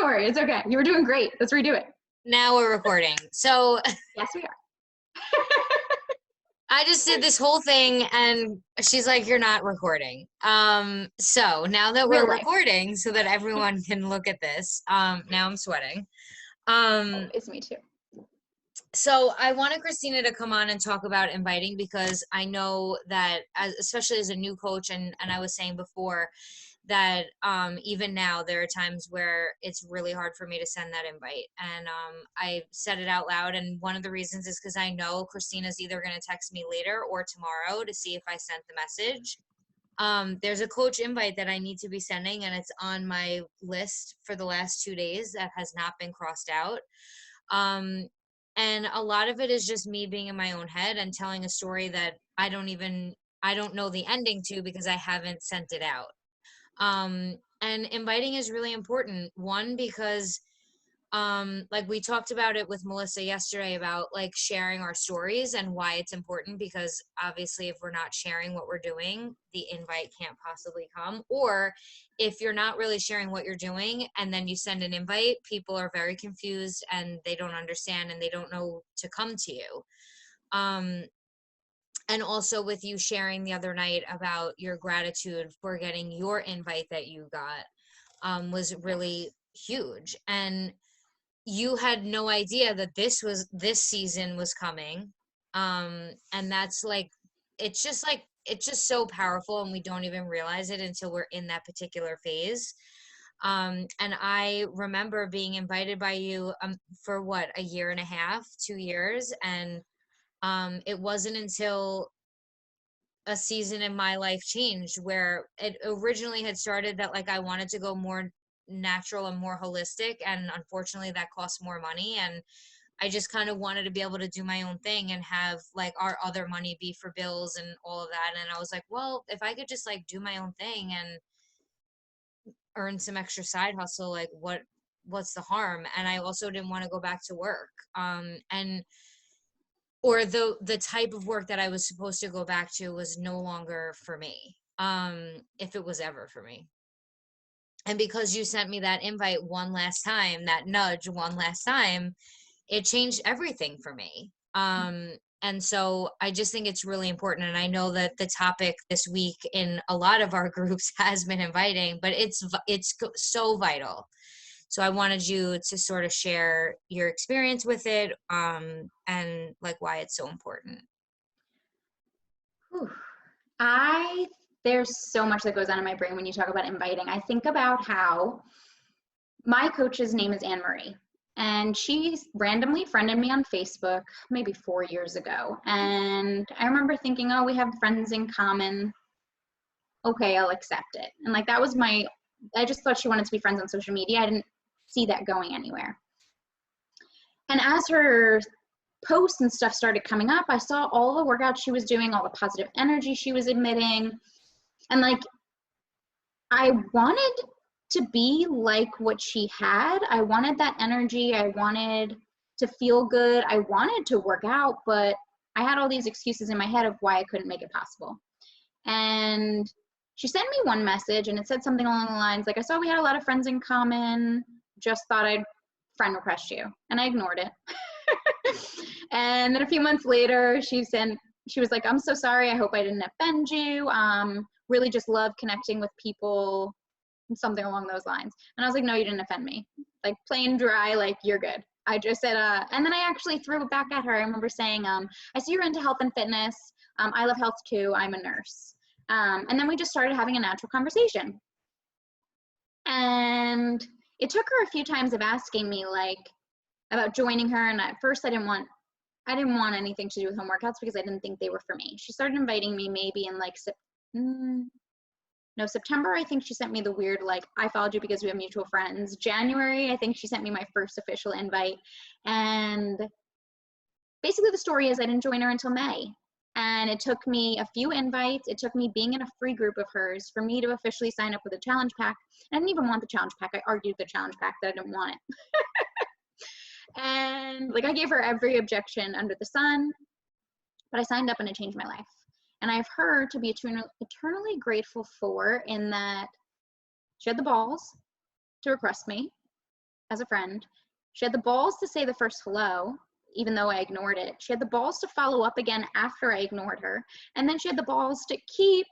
Don't worry. It's okay. You were doing great. Let's redo it. Now we're recording. So Yes, we are. I just did this whole thing and she's like, you're not recording. So now that we're recording so that everyone can look at this, now I'm sweating. It's me too. So I wanted Christina to come on and talk about inviting because I know that especially as a new coach and I was saying before that even now there are times where it's really hard for me to send that invite, and I said it out loud, and one of the reasons is because I know Christina's either going to text me later or tomorrow to see if I sent the message. There's a coach invite that I need to be sending, and it's on my list for the last 2 days that has not been crossed out. And a lot of it is just me being in my own head and telling a story that I don't know the ending to because I haven't sent it out. And inviting is really important. One, because like we talked about it with Melissa yesterday about like sharing our stories and why it's important, because obviously if we're not sharing what we're doing, the invite can't possibly come. Or if you're not really sharing what you're doing and then you send an invite, people are very confused and they don't understand and they don't know to come to you. And also with you sharing the other night about your gratitude for getting your invite that you got was really huge. And you had no idea that this season was coming. And that's like, it's just so powerful, and we don't even realize it until we're in that particular phase. And I remember being invited by you for what, a year and a half, 2 years. And it wasn't until a season in my life changed where it originally had started that like I wanted to go more natural and more holistic, and unfortunately that costs more money, and I just kind of wanted to be able to do my own thing and have like our other money be for bills and all of that. And I was like, well, if I could just like do my own thing and earn some extra side hustle, like what's the harm? And I also didn't want to go back to work. And or the type of work that I was supposed to go back to was no longer for me, if it was ever for me. And because you sent me that invite one last time, that nudge one last time, it changed everything for me. And so I just think it's really important. And I know that the topic this week in a lot of our groups has been inviting, but it's so vital. So I wanted you to sort of share your experience with it, and like why it's so important. There's so much that goes on in my brain when you talk about inviting. I think about how my coach's name is Anne-Marie, and she randomly friended me on Facebook maybe 4 years ago. And I remember thinking, oh, we have friends in common. Okay, I'll accept it. And like, that was I just thought she wanted to be friends on social media. I didn't see that going anywhere. And as her posts and stuff started coming up, I saw all the workouts she was doing, all the positive energy she was emitting. And like, I wanted to be like what she had. I wanted that energy. I wanted to feel good. I wanted to work out, but I had all these excuses in my head of why I couldn't make it possible. And she sent me one message and it said something along the lines like, I saw we had a lot of friends in common, just thought I'd friend request you. And I ignored it. And then a few months later, she was like, I'm so sorry. I hope I didn't offend you. Really just love connecting with people, something along those lines. And I was like, no, you didn't offend me. Like, plain dry, like, you're good. I just said, and then I actually threw it back at her. I remember saying, I see you're into health and fitness. I love health too. I'm a nurse. And then we just started having a natural conversation. And it took her a few times of asking me like about joining her. And at first I didn't want anything to do with home workouts because I didn't think they were for me. She started inviting me maybe in like September. I think she sent me the weird, like, I followed you because we have mutual friends. January, I think she sent me my first official invite. And basically the story is I didn't join her until May. And it took me a few invites. It took me being in a free group of hers for me to officially sign up with a challenge pack. And I didn't even want the challenge pack. I argued the challenge pack that I didn't want it. And like, I gave her every objection under the sun, but I signed up and it changed my life. And I have her to be eternally grateful for, in that she had the balls to request me. as a friend. She had the balls to say the first hello, even though I ignored it. She had the balls to follow up again after I ignored her. And then she had the balls to keep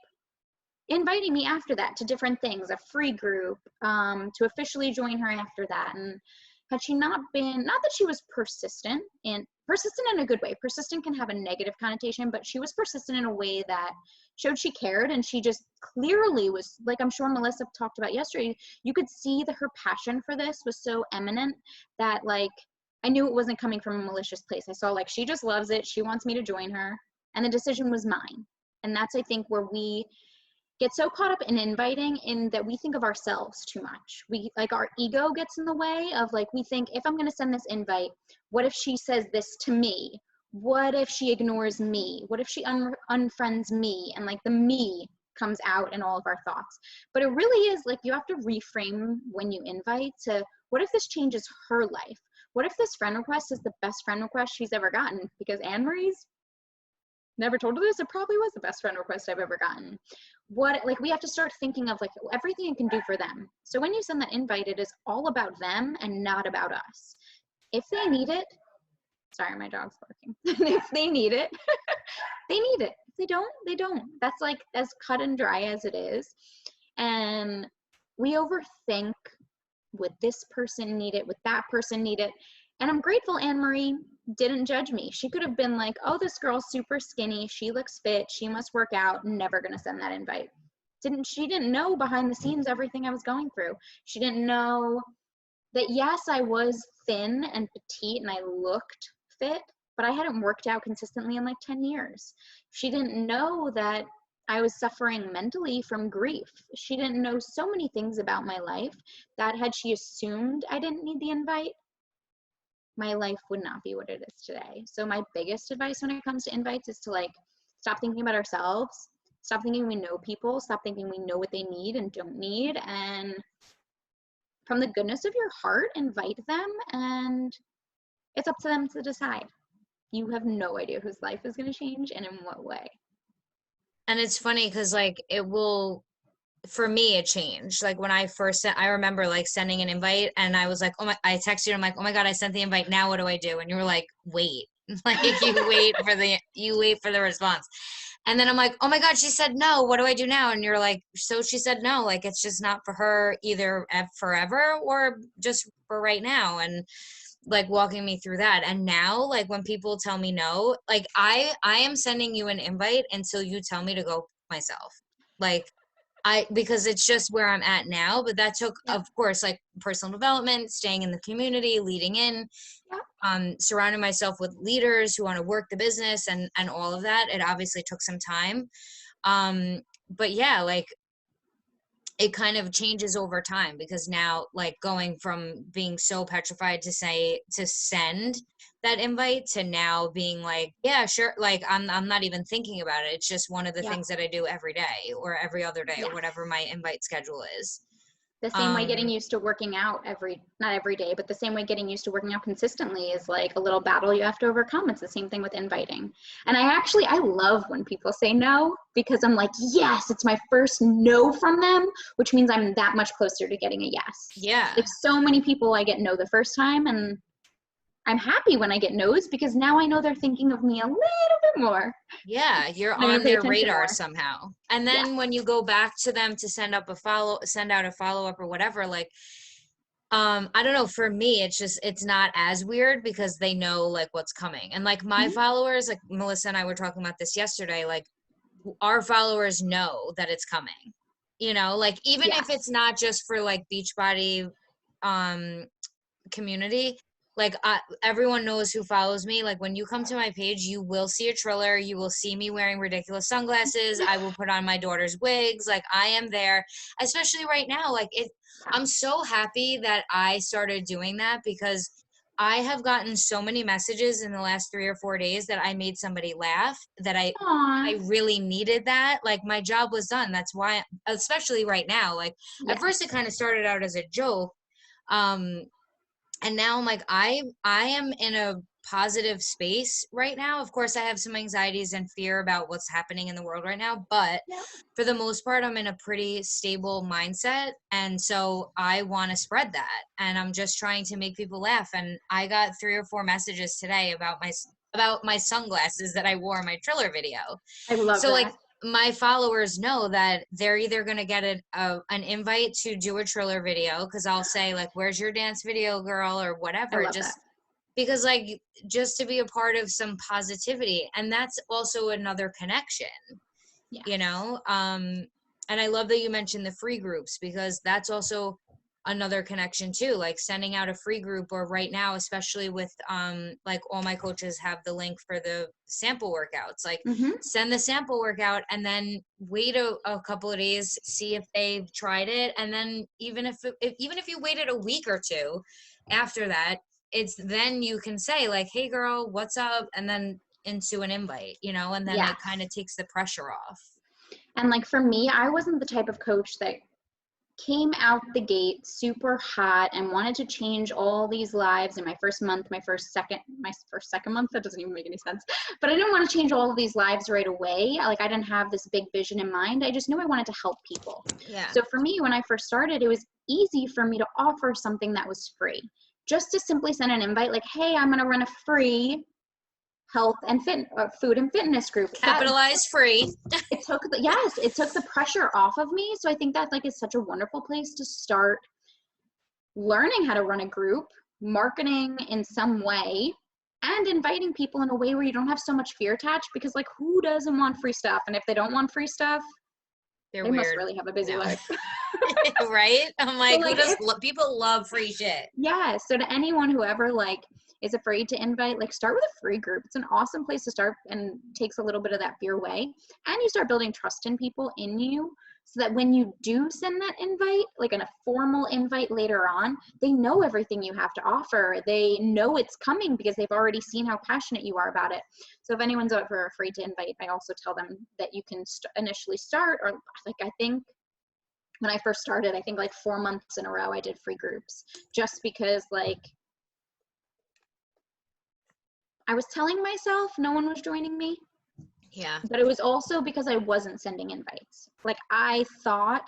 inviting me after that to different things, a free group, to officially join her after that. And had she not been, not that she was persistent in a good way. Persistent can have a negative connotation, but she was persistent in a way that showed she cared, and she just clearly was, like I'm sure Melissa talked about yesterday, you could see that her passion for this was so eminent that like I knew it wasn't coming from a malicious place. I saw like she just loves it. She wants me to join her, and the decision was mine. And that's, I think, where we get so caught up in inviting in that we think of ourselves too much. We like our ego gets in the way of like, we think if I'm going to send this invite, what if she says this to me? What if she ignores me? What if she unfriends me? And like the me comes out in all of our thoughts. But it really is like, you have to reframe when you invite to, what if this changes her life? What if this friend request is the best friend request she's ever gotten? Because Anne-Marie's never told her this, it probably was the best friend request I've ever gotten. What, like, we have to start thinking of like everything it can do for them. So when you send that invite, it is all about them and not about us. If they need it, sorry, my dog's barking. If they need it, they need it. If they don't, they don't. That's like as cut and dry as it is. And we overthink, would this person need it? Would that person need it? And I'm grateful Anne-Marie didn't judge me. She could have been like, oh, this girl's super skinny. She looks fit. She must work out. Never going to send that invite. She didn't know behind the scenes everything I was going through. She didn't know that, yes, I was thin and petite and I looked fit, but I hadn't worked out consistently in like 10 years. She didn't know that I was suffering mentally from grief. She didn't know so many things about my life that had she assumed I didn't need the invite, my life would not be what it is today. So my biggest advice when it comes to invites is to like, stop thinking about ourselves, stop thinking we know people, stop thinking we know what they need and don't need, and from the goodness of your heart, invite them, and it's up to them to decide. You have no idea whose life is going to change and in what way. And it's funny because like it will, for me, it changed. Like when I first sent, I remember like sending an invite and I was like, oh my, I texted you, I'm like, oh my God, I sent the invite. Now what do I do? And you were like, wait, like you wait for the response. And then I'm like, oh my God, she said no. What do I do now? And you're like, so she said no. Like, it's just not for her either forever or just for right now. And like walking me through that. And now, like when people tell me no, like I am sending you an invite until you tell me to go myself. Like because it's just where I'm at now. But that took, of course, like personal development, staying in the community, leading in, surrounding myself with leaders who want to work the business and all of that. It obviously took some time. But yeah, like it kind of changes over time because now like going from being so petrified to send that invite to now being like, yeah, sure. Like I'm not even thinking about it. It's just one of the things that I do every day or every other day or whatever my invite schedule is. The same way getting used to working out not every day, but the same way getting used to working out consistently is like a little battle you have to overcome. It's the same thing with inviting. And I love when people say no, because I'm like, yes, it's my first no from them, which means I'm that much closer to getting a yes. Yeah. Like so many people I get no the first time, and I'm happy when I get no's because now I know they're thinking of me a little bit more. Yeah, you're on their radar somehow. And then when you go back to them to send out a follow-up or whatever, like I don't know, for me it's not as weird because they know like what's coming. And like my followers, like Melissa and I were talking about this yesterday, like our followers know that it's coming. You know, like even if it's not just for like Beachbody community, like everyone knows who follows me. Like when you come to my page, you will see a Triller, you will see me wearing ridiculous sunglasses, I will put on my daughter's wigs, like I am there, especially right now. Like I'm so happy that I started doing that because I have gotten so many messages in the last 3 or 4 days that I made somebody laugh, that I really needed that. Like my job was done. That's why, especially right now, like at first it kind of started out as a joke. And now I'm like, I am in a positive space right now. Of course, I have some anxieties and fear about what's happening in the world right now, but Yeah. for the most part, I'm in a pretty stable mindset. And so I want to spread that. And I'm just trying to make people laugh. And I got 3 or 4 messages today about my sunglasses that I wore in my Triller video. I love So that. like my followers know that they're either going to get an invite to do a Triller video, because I'll say like, where's your dance video, girl, or I whatever, love just that. because like just to be a part of some positivity. And that's also another connection, Yes. you know. And I love that you mentioned the free groups, because that's also another connection too, like sending out a free group, or right now, especially with like all my coaches have the link for the sample workouts, like Mm-hmm. send the sample workout and then wait a couple of days, see if they've tried it, and then even if you waited a week or 2 after that, it's then you can say like, hey girl, what's up, and then into an invite, you know, and then Yes. it kind of takes the pressure off. And like for me, I wasn't the type of coach that came out the gate super hot and wanted to change all these lives in my first month, my first second month. That doesn't even make any sense. But I didn't want to change all of these lives right away. Like I didn't have this big vision in mind. I just knew I wanted to help people. Yeah. So for me, when I first started, it was easy for me to offer something that was free. Just to simply send an invite like, hey, I'm going to run a free health and food and fitness group. Capitalize free. It took the pressure off of me. So I think that like is such a wonderful place to start learning how to run a group, marketing in some way, and inviting people in a way where you don't have so much fear attached, because like who doesn't want free stuff? And if they don't want free stuff, They're they weird. must really have a busy life. Right? I'm like, So, like, people love free shit. Yeah. So to anyone who ever like is afraid to invite, like start with a free group. It's an awesome place to start and takes a little bit of that fear away. And you start building trust in people in you, so that when you do send that invite, like a formal invite later on, they know everything you have to offer. They know it's coming because they've already seen how passionate you are about it. So if anyone's ever afraid to invite, I also tell them that you can initially start, or like I think when I first started, I think like 4 months in a row, I did free groups, just because like I was telling myself no one was joining me. Yeah. But it was also because I wasn't sending invites. Like I thought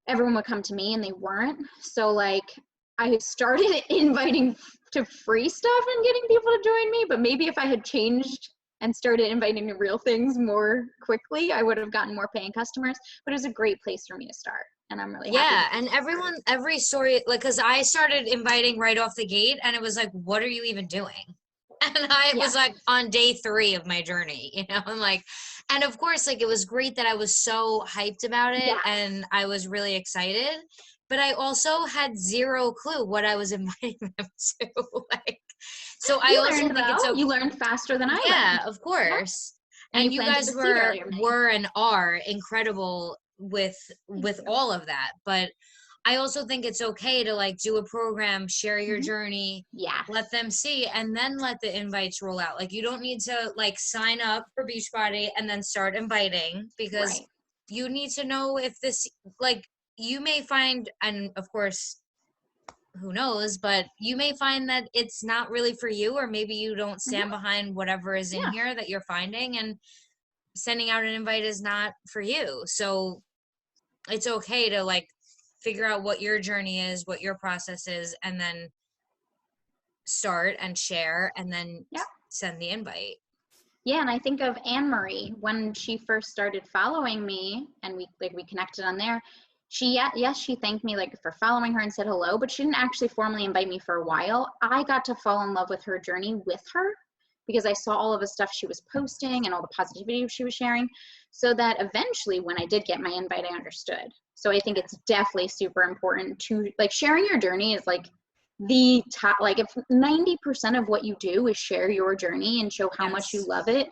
everyone would come to me and they weren't. So like I started inviting to free stuff and getting people to join me, but maybe if I had changed and started inviting to real things more quickly, I would have gotten more paying customers. But it was a great place for me to start. And I'm really happy. Yeah. And every story, like, cause I started inviting right off the gate, and it was like, what are you even doing? And I was like on day 3 of my journey, you know, and like, and of course, like, it was great that I was so hyped about it, and I was really excited, but I also had 0 clue what I was inviting them to. Like, so I also think it's you learned faster than I learned. Yeah, of course. Yeah. And you guys were and are incredible with all of that. But I also think it's okay to like do a program, share your journey, let them see, and then let the invites roll out. Like you don't need to like sign up for Beachbody and then start inviting, because you need to know if this, like, you may find, and of course, who knows, but you may find that it's not really for you, or maybe you don't stand behind whatever is in here that you're finding, and sending out an invite is not for you. So it's okay to like figure out what your journey is, what your process is, and then start and share, and then send the invite. Yeah, and I think of Anne-Marie when she first started following me, and we connected on there. She thanked me like for following her and said hello, but she didn't actually formally invite me for a while. I got to fall in love with her journey with her, because I saw all of the stuff she was posting and all the positivity she was sharing, so that eventually when I did get my invite, I understood. So I think it's definitely super important to like sharing your journey is like the top, like if 90% of what you do is share your journey and show how much you love it,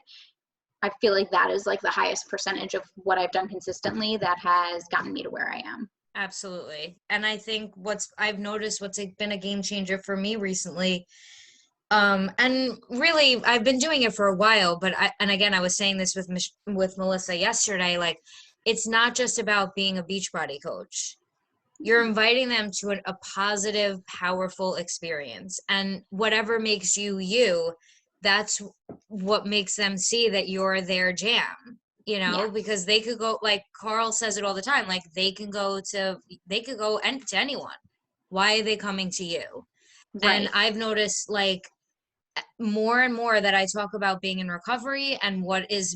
I feel like that is like the highest percentage of what I've done consistently that has gotten me to where I am. Absolutely. And I think I've noticed what's been a game changer for me recently, and really I've been doing it for a while, but I was saying this with Melissa yesterday, like it's not just about being a Beachbody coach. You're inviting them to a positive, powerful experience. And whatever makes you you, that's what makes them see that you're their jam, Yeah. because they could go, like Carl says it all the time, like they could go to anyone. Why are they coming to you? And Right. I've noticed, like, more and more that I talk about being in recovery and what is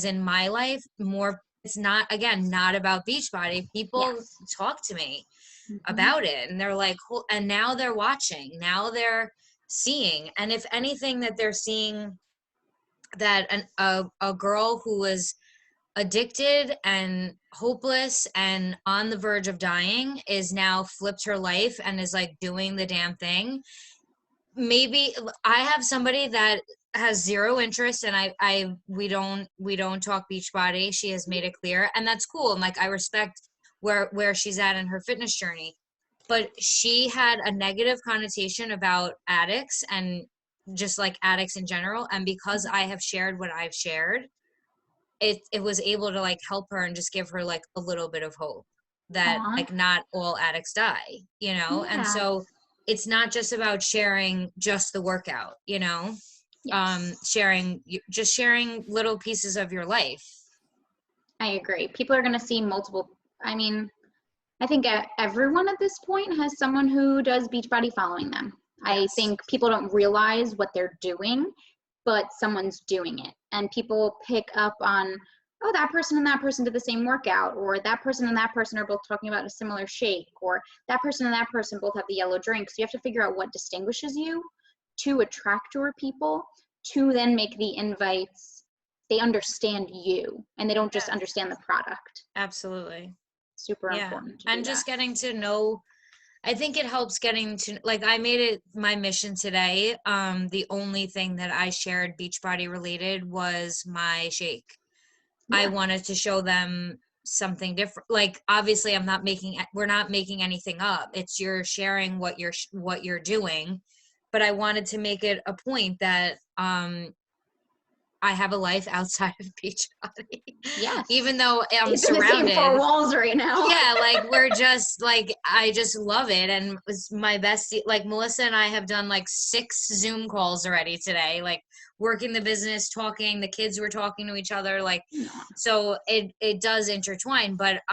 in my life, more it's not, again, not about Beachbody. People Yes. talk to me Hmm. about it, and they're like, and now they're watching, now they're seeing, and if anything, that they're seeing that a girl who was addicted and hopeless and on the verge of dying is now flipped her life and is like doing the damn thing. Maybe I have somebody that has zero interest, and we don't talk Beachbody. She has made it clear, and that's cool. And like, I respect where she's at in her fitness journey, but she had a negative connotation about addicts and just like addicts in general. And because I have shared what I've shared, it was able to like help her and just give her like a little bit of hope that Aw. like not all addicts die. And Yeah. so it's not just about sharing just the workout. Yes. Sharing little pieces of your life. I agree. People are going to see multiple. I mean, I think everyone at this point has someone who does Beachbody following them. I Yes. think people don't realize what they're doing, but someone's doing it. And people pick up on, oh, that person and that person did the same workout, or that person and that person are both talking about a similar shake, or that person and that person both have the yellow drink. So you have to figure out what distinguishes you to attract your people, to then make the invites. They understand you and they don't just Yeah, understand the product. absolutely. Super Yeah. important to do And that. just getting to know, I think it helps getting to, like, I made it my mission today. The only thing that I shared Beachbody related was my shake. I Yeah. wanted to show them something different. Like, obviously we're not making anything up. It's you're sharing what you're doing. But I wanted to make it a point that I have a life outside of Beachbody. Yes. Even though I'm It's in the same four surrounded. walls right now. Yeah, like we're just like, I just love it, and it's my best. Like, Melissa and I have done like 6 Zoom calls already today, like working the business, talking, the kids were talking to each other, like, so it does intertwine. But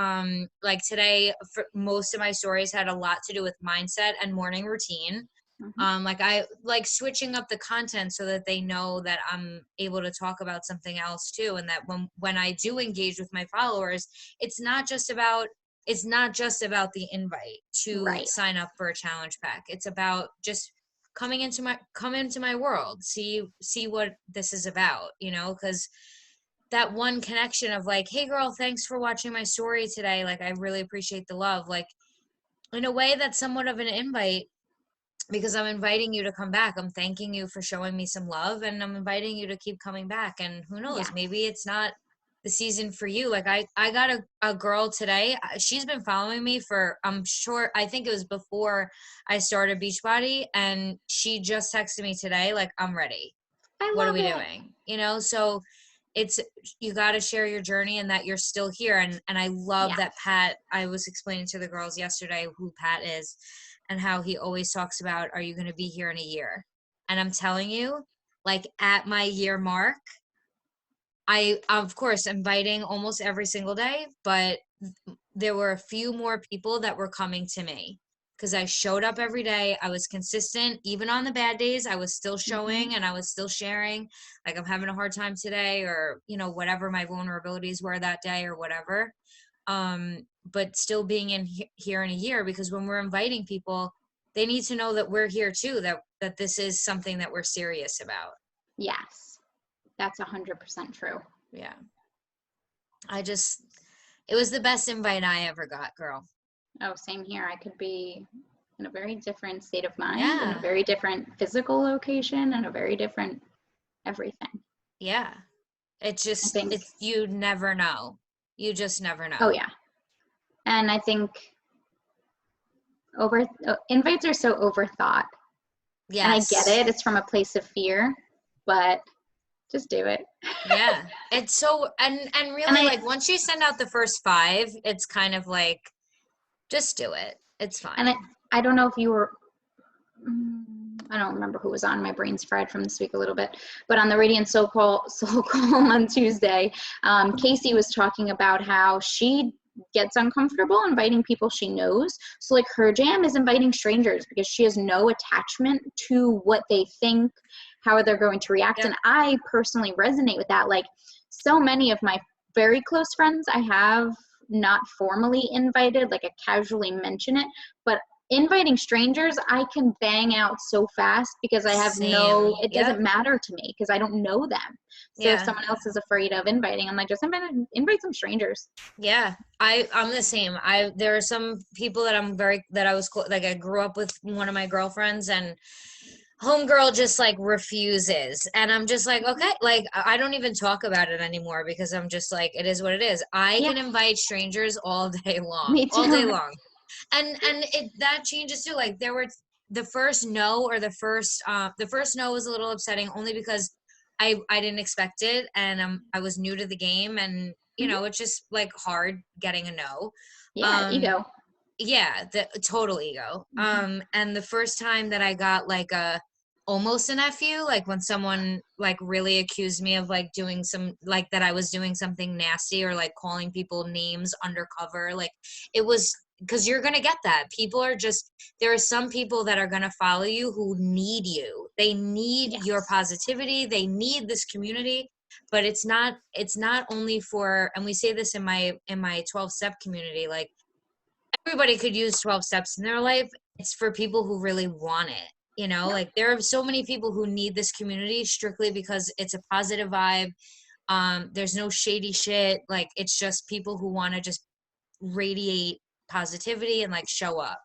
like today, for most of my stories had a lot to do with mindset and morning routine. Mm-hmm. Like, I like switching up the content so that they know that I'm able to talk about something else too, and that when I do engage with my followers, it's not just about the invite to Right. sign up for a challenge pack. It's about just come into my world, see what this is about, because that one connection of like, hey girl, thanks for watching my story today, like I really appreciate the love, like, in a way that's somewhat of an invite, because I'm inviting you to come back. I'm thanking you for showing me some love, and I'm inviting you to keep coming back. And who knows, Yes. maybe it's not the season for you. Like, I got a girl today. She's been following me for, I'm sure, I think it was before I started Beachbody, and she just texted me today like, I'm ready. I What are love we it. doing? So it's, you got to share your journey and that you're still here. And I love that Yes. Pat, I was explaining to the girls yesterday who Pat is, and how he always talks about, are you going to be here in a year? And I'm telling you, like, at my year mark, I, of course, inviting almost every single day, but there were a few more people that were coming to me because I showed up every day. I was consistent. Even on the bad days, I was still Mm-hmm. showing and I was still sharing. Like, I'm having a hard time today, or, whatever my vulnerabilities were that day or whatever. But still being in here in a year, because when we're inviting people, they need to know that we're here too, that this is something that we're serious about. Yes. That's 100% true. Yeah. It was the best invite I ever got, girl. Oh, same here. I could be in a very different state of mind, in a Yeah. very different physical location, and a very different everything. Yeah. I think, You never know. You just never oh, know. yeah. And I think invites are so overthought. And I get Yes. it. It's from a place of fear, but just do it. Yeah. It's so, and And really, like, once you send out the first 5, it's kind of like, Just do it. It's And fine. I don't know if you were, I don't remember who was on. My brain's fried from this week a little bit. But on the Radiant Soul Call on Tuesday, Casey was talking about how she gets uncomfortable inviting people she knows. So like her jam is inviting strangers because she has no attachment to what they think, how they're going to react. Yep. And I personally resonate with that. Like so many of my very close friends I have not formally invited, like I casually mention it, but inviting strangers I can bang out so fast because I have Same. it Yep. doesn't matter to me because I don't know them. So if Yeah. someone else is afraid of inviting, I'm like, just invite some strangers. Yeah. I'm the same. There are some people that I was like I grew up with one of my girlfriends, and homegirl just like refuses, and I'm just like, okay, like I don't even talk about it anymore because I'm just like, it is what it is. I Yeah, can invite strangers all day long, me all day too. long. And it that changes too. Like there were the first no, or the first no was a little upsetting only because I didn't expect it, and I was new to the game, and you Mhm. know, it's just like hard getting a no. Yeah, um ego. yeah, the total ego. Mhm. And the first time that I got like a almost an FU, like when someone like really accused me of like doing some, like that I was doing something nasty, or like calling people names undercover, like it was, because you're going to get that. People are just, there are some people that are going to follow you who need you. They need your Yes. positivity. They need this community. But it's not only for, and we say this in my 12 step community, like everybody could use 12 steps in their life. It's for people who really want it. You know, Yep. like there are so many people who need this community strictly because it's a positive vibe. There's no shady shit. Like it's just people who want to just radiate positivity and like show up.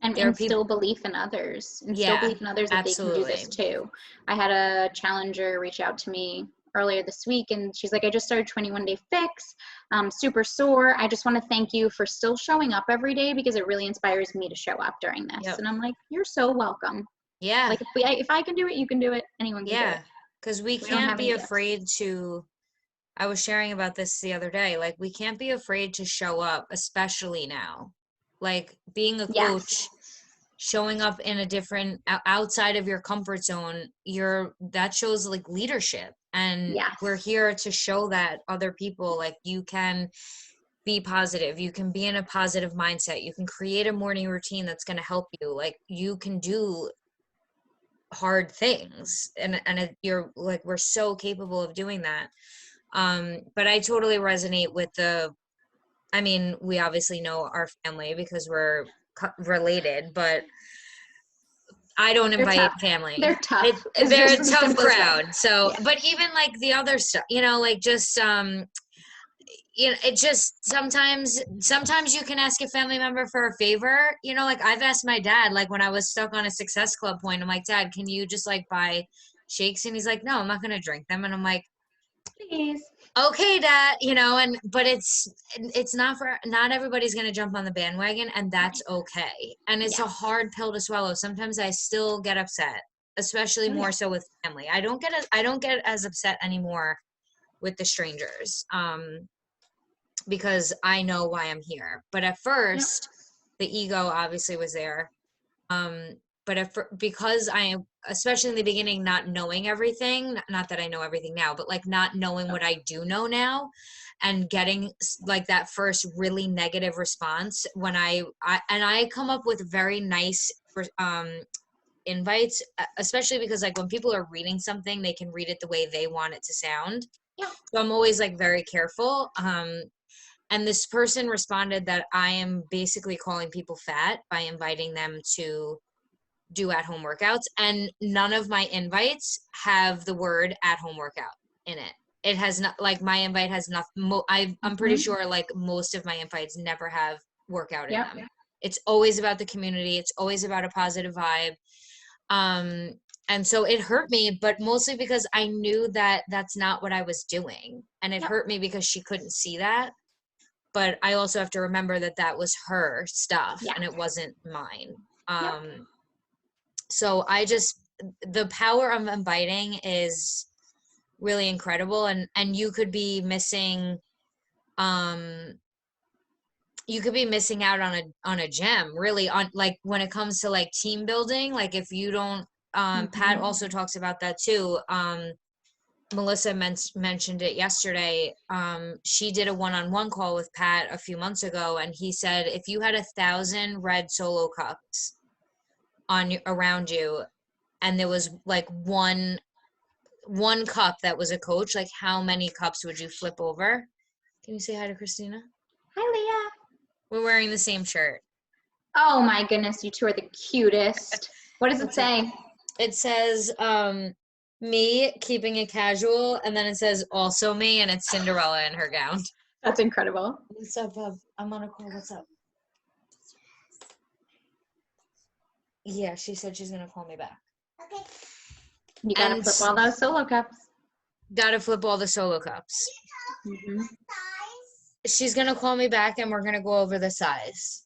And There are people, instill belief in others. Instill yeah, belief in others that they can do this absolutely. too. I had a challenger reach out to me earlier this week, and she's like, I just started 21 Day Fix. I'm super sore. I just want to thank you for still showing up every day because it really inspires me to show up during this. Yep. And I'm like, you're so welcome. Yeah. Like if I can do it, you can do it. Anyone can do it. Yeah. Because we We don't can't have be any gifts. afraid to, I was sharing about this the other day. Like, we can't be afraid to show up, especially now. Like, being a Yes. coach, showing up in a different, outside of your comfort zone, that shows like leadership. And we're Yes. here to show that other people, like, you can be positive, you can be in a positive mindset, you can create a morning routine that's going to help you. Like, you can do hard things, and you're like, we're so capable of doing that. But I totally resonate with I mean, we obviously know our family because we're related, but I don't They're invite tough. family. They're tough. Is They're just a the tough simplest way. crowd. So, Yeah. but even like the other stuff, you know, like just you know, it just sometimes you can ask a family member for a favor. You know, like I've asked my dad, like when I was stuck on a Success Club point, I'm like, Dad, can you just like buy shakes? And he's like, No, I'm not gonna drink them. And I'm like, Please. okay, Dad, you know, but it's not everybody's gonna jump on the bandwagon, and that's Right. okay. And it's a Yes. hard pill to swallow. Sometimes I still get upset, especially Oh more yeah. so with family. I don't get as upset anymore with the strangers. Because I know why I'm here. But at Yep. first, the ego obviously was there. Um, but because I am, especially in the beginning, not knowing everything, not that I know everything now, but like not knowing what I do know now, and getting like that first really negative response when I come up with very nice um invites, especially because like when people are reading something, they can read it the way they want it to sound. Yeah. So I'm always like very careful. And this person responded that I am basically calling people fat by inviting them to do at home workouts. And none of my invites have the word at home workout in it. It has not, like, my invite has nothing. I'm pretty Mm-hmm. sure like most of my invites never have workout in Yep. them. It's always about the community, it's always about a positive vibe. Um, and so it hurt me, but mostly because I knew that that's not what I was doing. And it Yep. hurt me because she couldn't see that, but I also have to remember that that was her stuff Yeah. and it wasn't mine. Yep. So the power of inviting is really incredible, and you could be missing, um you could be missing out on a gem, really, on like when it comes to like team building. Like if you don't, Pat also talks about that too. Melissa mentioned it yesterday. She did a one-on-one call with Pat a few months ago, and he said if you had 1,000 red Solo cups around you, and there was like one cup that was a coach, like how many cups would you flip over? Can you say hi to Christina? Hi, Leah. We're wearing the same shirt. Oh my goodness, you two are the cutest. What does it say? It says, me keeping it casual, and then it says also me, and it's Cinderella in her gown. That's incredible. What's up, bub? I'm on a call. What's up? Yeah, she said she's gonna call me back. Okay. You gotta flip all those Solo cups. Gotta flip all the Solo cups. Mm-hmm. She's gonna call me back, and we're gonna go over the size.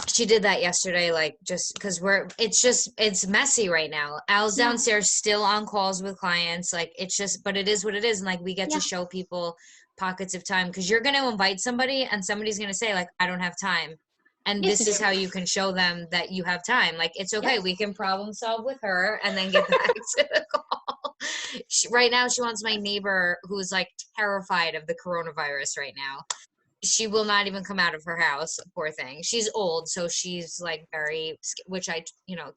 She did that yesterday, like just because it's messy right now. Al's downstairs still on calls with clients, like it's just, but it is what it is, and like we get to show people pockets of time, because you're going to invite somebody and somebody's going to say like I don't have time, and this is how you can show them that you have time. Like it's okay, we can problem solve with her and then get back to the call. Right now she wants my neighbor, who's like terrified of the coronavirus right now. She will not even come out of her house, poor thing. She's old, so she's like very, which I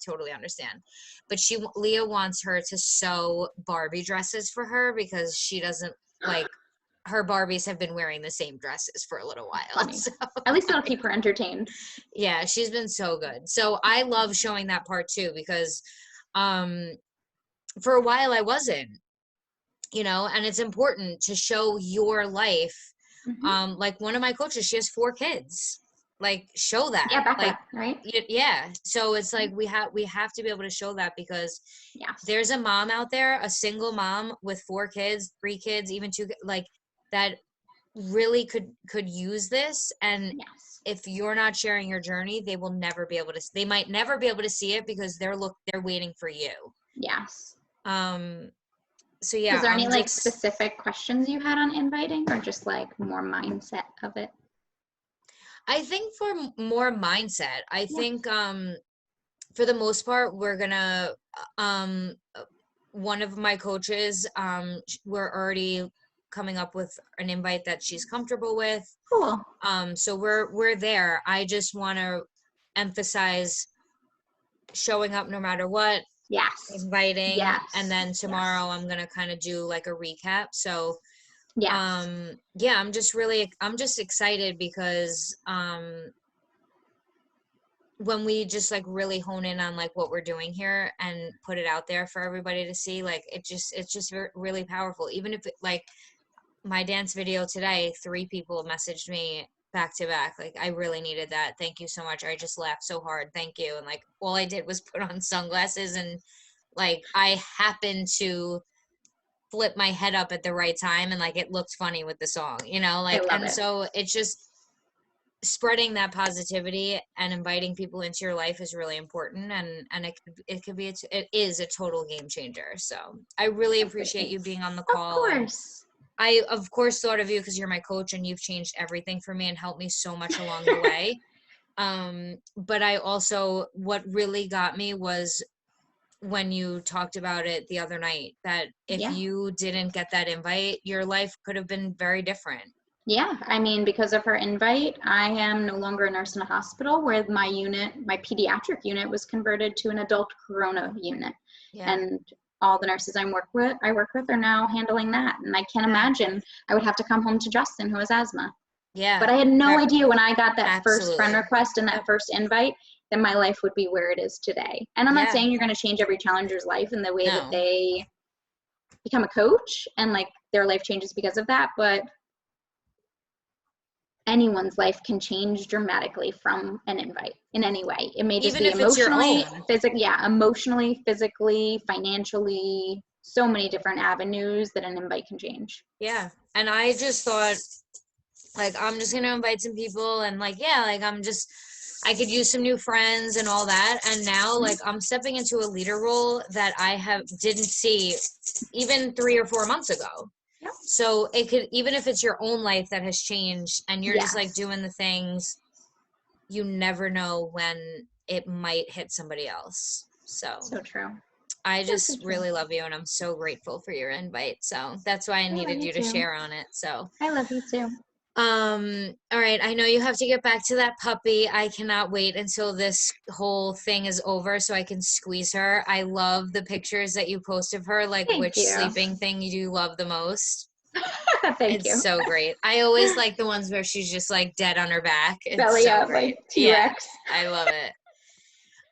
totally understand. But Leah wants her to sew Barbie dresses for her, because she doesn't like, her Barbies have been wearing the same dresses for a little while. So, at least it'll keep her entertained. Yeah, she's been so good. So I love showing that part too, because for a while I wasn't, and it's important to show your life. Like one of my coaches, she has 4 kids. Like show that. Yeah, Becca, like, right? Yeah. So it's like we have to be able to show that, because there's a mom out there, a single mom with 4 kids, 3 kids, even 2, like that really could use this. And if you're not sharing your journey, they might never be able to see it, because they're waiting for you. Yes. So yeah. Is there any like specific questions you had on inviting, or just like more mindset of it? I think for more mindset, I think for the most part, we're gonna one of my coaches, we're already coming up with an invite that she's comfortable with. Cool. So we're there. I just want to emphasize showing up no matter what. Inviting. And then tomorrow I'm going to kind of do like a recap. So I'm just excited, because when we just like really hone in on like what we're doing here and put it out there for everybody to see, like it's just really powerful. Even if like my dance video today, 3 people messaged me back to back, like I really needed that, thank you so much, I just laughed so hard, thank you. And like all I did was put on sunglasses, and like I happened to flip my head up at the right time, and like it looked funny with the song, like, and so it's just spreading that positivity and inviting people into your life is really important, and it is a total game changer. So I really appreciate you being on the call. Of course. I, of course, thought of you because you're my coach and you've changed everything for me and helped me so much along the way. But I also, what really got me was when you talked about it the other night, that if you didn't get that invite, your life could have been very different. Yeah, I mean, because of her invite, I am no longer a nurse in a hospital, where my pediatric unit was converted to an adult corona unit. And all the nurses I work with are now handling that. And I can't imagine I would have to come home to Justin, who has asthma. Yeah. But I had no idea when I got that first friend request and that first invite that my life would be where it is today. And I'm not saying you're going to change every challenger's life in the way that they become a coach and like their life changes because of that, but anyone's life can change dramatically from an invite in any way. It may just be emotionally, physically, financially, so many different avenues that an invite can change. Yeah. And I just thought, like, I'm just going to invite some people, and like, I could use some new friends and all that. And now like I'm stepping into a leader role that I didn't see even 3 or 4 months ago. Yep. So it could, even if it's your own life that has changed and you're just like Yes. doing the things, you never know when it might hit somebody else. So true. I So just true. really love you, and I'm so grateful for your invite. So that's why I I love needed you you to too. share on it. So I love you too. all right, I know you have to get back to that puppy. I cannot wait until this whole thing is over so I can squeeze her. I love the pictures that you post of her, like Thank which you. sleeping thing you do love the most. Thank It's you. so great. I always like the ones where she's just like dead on her back. It's Belly so up great. like Yeah, T-Rex. I love it.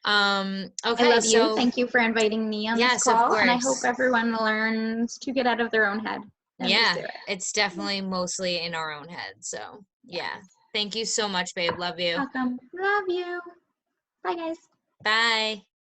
I Okay, love you. so Thank you for inviting me on this yes, of call, and I hope course. everyone learns to get out of their own head and just Yeah, do it. it's definitely mostly in our own head. So Yes. yeah. Thank you so much, babe. Love you. Welcome. Love you. Bye, guys. Bye.